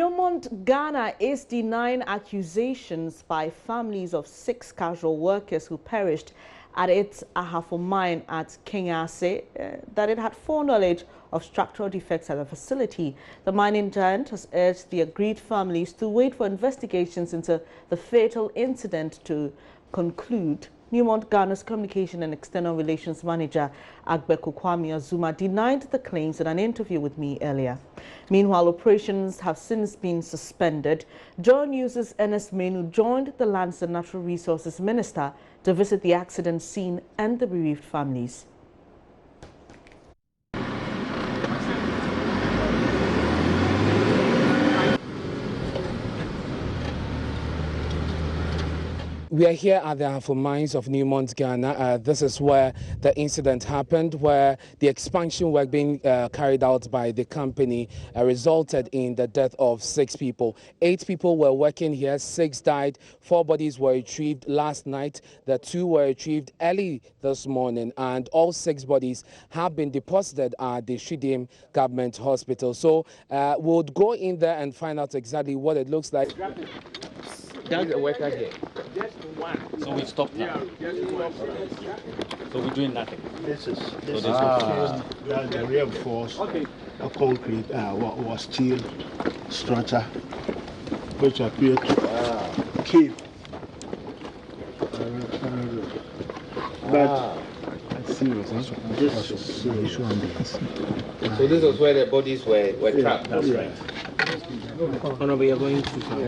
Newmont, Ghana is denying accusations by families of 6 casual workers who perished at its Ahafo mine at Kenyase that it had foreknowledge of structural defects at the facility. The mining giant has urged the aggrieved families to wait for investigations into the fatal incident to conclude. Newmont Ghana's Communication and External Relations Manager, Agbeku Kwame Azuma, denied the claims in an interview with me earlier. Meanwhile, operations have since been suspended. JoyNews' Ernest Menu joined the Lands and Natural Resources Minister to visit the accident scene and the bereaved families. We are here at the Ahafo mines of Newmont, Ghana. This is where the incident happened, where the expansion work being carried out by the company resulted in the death of 6 people. 8 people were working here, 6 died, 4 bodies were retrieved last night, the 2 were retrieved early this morning, and all 6 bodies have been deposited at the Shidim Government Hospital. So we'll go in there and find out exactly what it looks like. That's a worker here. Just one. So we stopped now. So we're doing nothing. This is that's the reinforced concrete was steel structure which appeared to keep. But this is so this was where the bodies were trapped. That's right. Oh no, we are going too far.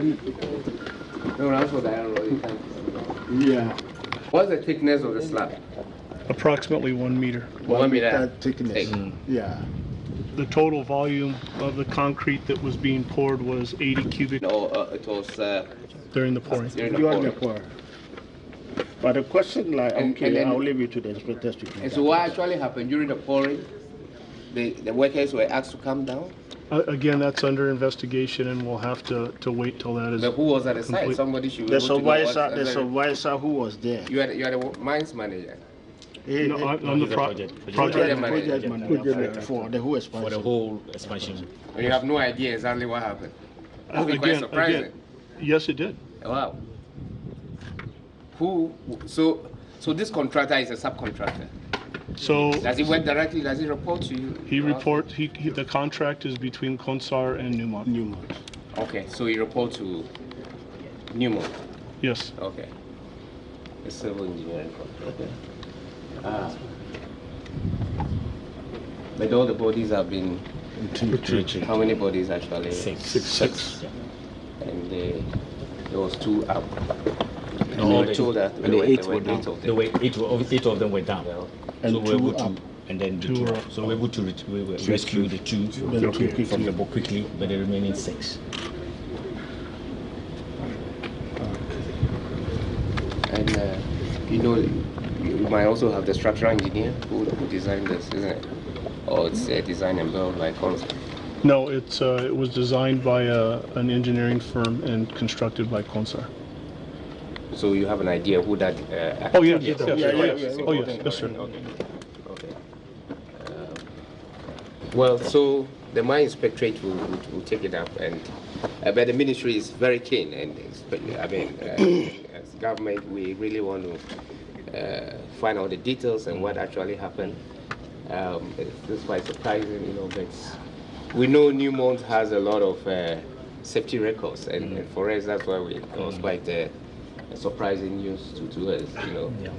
No, that's what I don't know. Yeah. What's the thickness of the slab? Approximately 1 meter. 1 meter thickness. Yeah. The total volume of the concrete that was being poured was 80 cubic. No, it was during the pouring. during the pouring. But the question, like, And then, I'll leave it to the inspectors to. And so what actually happened during the pouring? The workers were asked to come down. Again, that's under investigation, and we'll have to wait till that is. But who was at the complete. site? Somebody should. The supervisor who was there. You are the mines manager. No, I'm the project manager for the whole expansion. For the whole expansion. You have no idea exactly what happened. That's quite surprising. Yes, it did. Wow. So this contractor is a subcontractor. So does he work directly? Does he report to you? The contract is between Consar and Newmont. Okay, so he reports to Newmont. Yes. Okay. A civil engineering contractor. But all the bodies have been Retrieved. How many bodies actually? 6. Yeah. And there was 2 up. No, the 2 that and the 8 were down. 8 of them. There were 8 of them were down. Yeah. And so we were 2 able to, up. and then the 2 up. So we were able to rescue the 2 quickly. from the boat quickly, but the remaining 6. And you might also have the structural engineer who designed this, isn't it? Or it's designed and built by Consar. No, it was designed by an engineering firm and constructed by Consar. So you have an idea who that? Oh yeah, yes. Yeah. Oh yes, sir. Okay. Well, so the mine inspectorate will take it up, and but the ministry is very keen, and as government, we really want to find out the details and what actually happened. It's quite surprising, but we know Newmont has a lot of safety records, and for us, that's why it was quite surprising news to us, Yeah.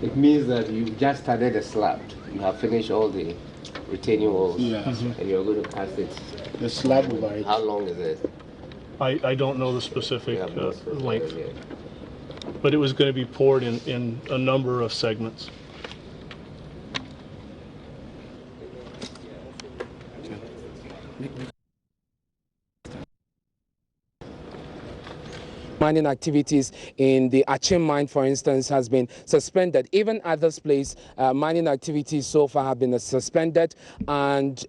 It means that you just started the slab. You have finished all the retaining walls, and you're going to cast it. The slab over it. How long is it? I don't know the specific No length, idea. but it was going to be poured in a number of segments. Mining activities in the Achim mine, for instance, has been suspended. Even at this place, mining activities so far have been suspended. And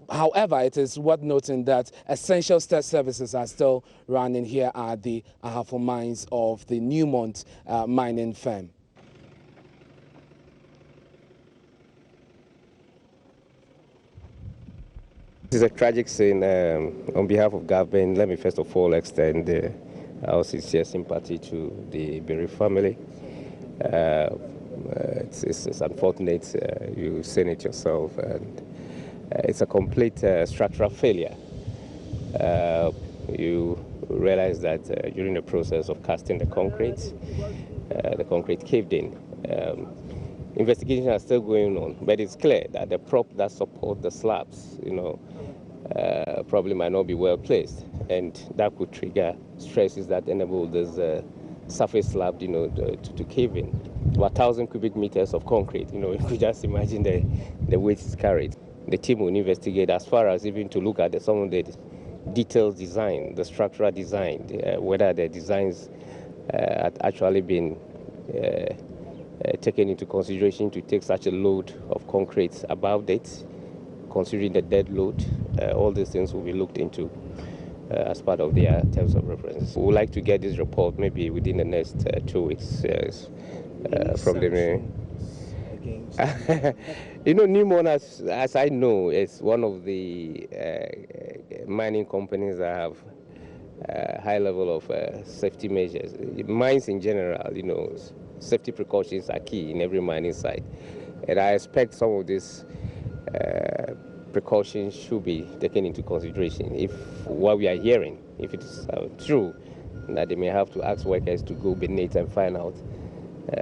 however, it is worth noting that essential services are still running here at the Ahafo mines of the Newmont mining firm. This is a tragic scene. On behalf of government, let me first of all extend our sincere sympathy to the bereaved family. It's unfortunate, you've seen it yourself, and it's a complete structural failure. You realize that during the process of casting the concrete caved in. Investigations are still going on, but it's clear that the prop that support the slabs, probably might not be well placed, and that could trigger stresses that enable this surface slab, to cave in. About 1,000 cubic meters of concrete, you could just imagine the weight it's carried. The team will investigate as far as even to look at some of the detailed design, the structural design, whether the designs had actually been taken into consideration to take such a load of concrete above it, considering the dead load. All these things will be looked into as part of their terms of reference. We would like to get this report maybe within the next 2 weeks from the Newmont, as I know, is one of the mining companies that have high level of safety measures. Mines in general, safety precautions are key in every mining site. And I expect some of these precautions should be taken into consideration. If what we are hearing, if it's true, that they may have to ask workers to go beneath and find out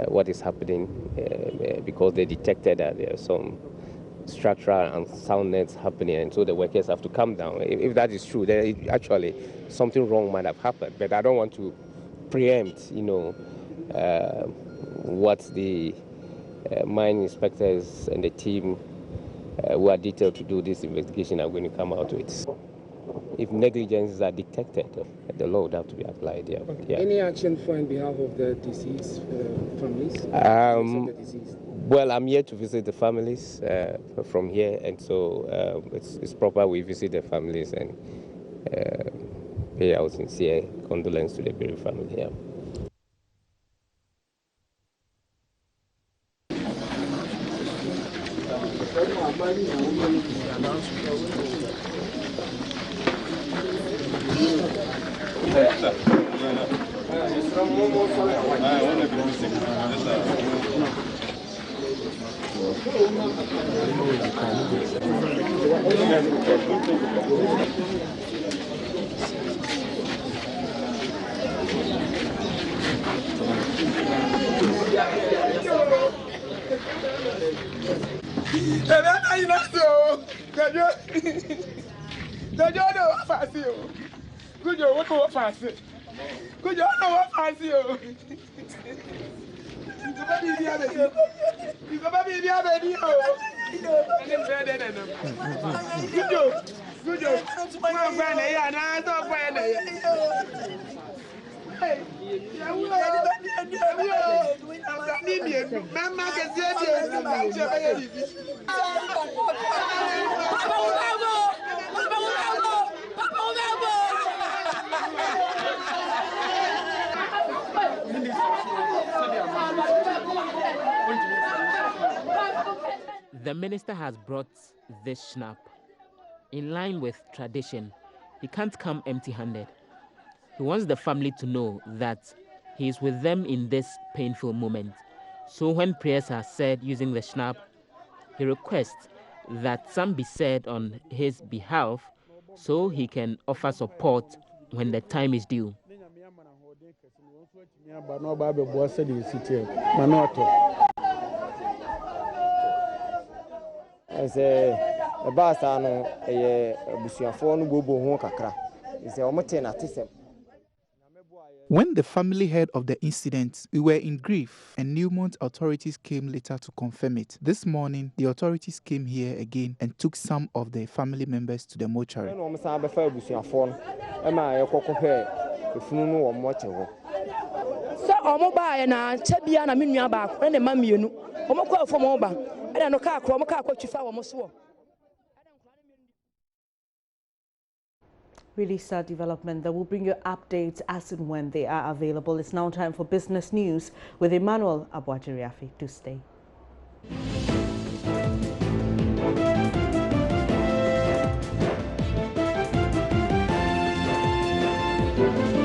what is happening because they detected that there are some structural unsoundness happening, and so the workers have to come down. If that is true, then actually something wrong might have happened. But I don't want to preempt, what the mine inspectors and the team who are detailed to do this investigation are going to come out with. If negligences are detected, the law would have to be applied. Yeah. Okay. Yeah. Any action for in behalf of the deceased families? Well, I'm here to visit the families from here, and so it's proper we visit the families and pay our sincere condolence to the bereaved family. Yeah. The minister has brought this schnapp. In line with tradition, he can't come empty-handed. He wants the family to know that he is with them in this painful moment. So when prayers are said using the schnapp, he requests that some be said on his behalf so he can offer support when the time is due. When the family heard of the incident, we were in grief, and Newmont authorities came later to confirm it. This morning, the authorities came here again and took some of the family members to the mortuary. Really sad development that will bring you updates as and when they are available. It's now time for business news with Emmanuel Abuajiriafi. Do stay. you.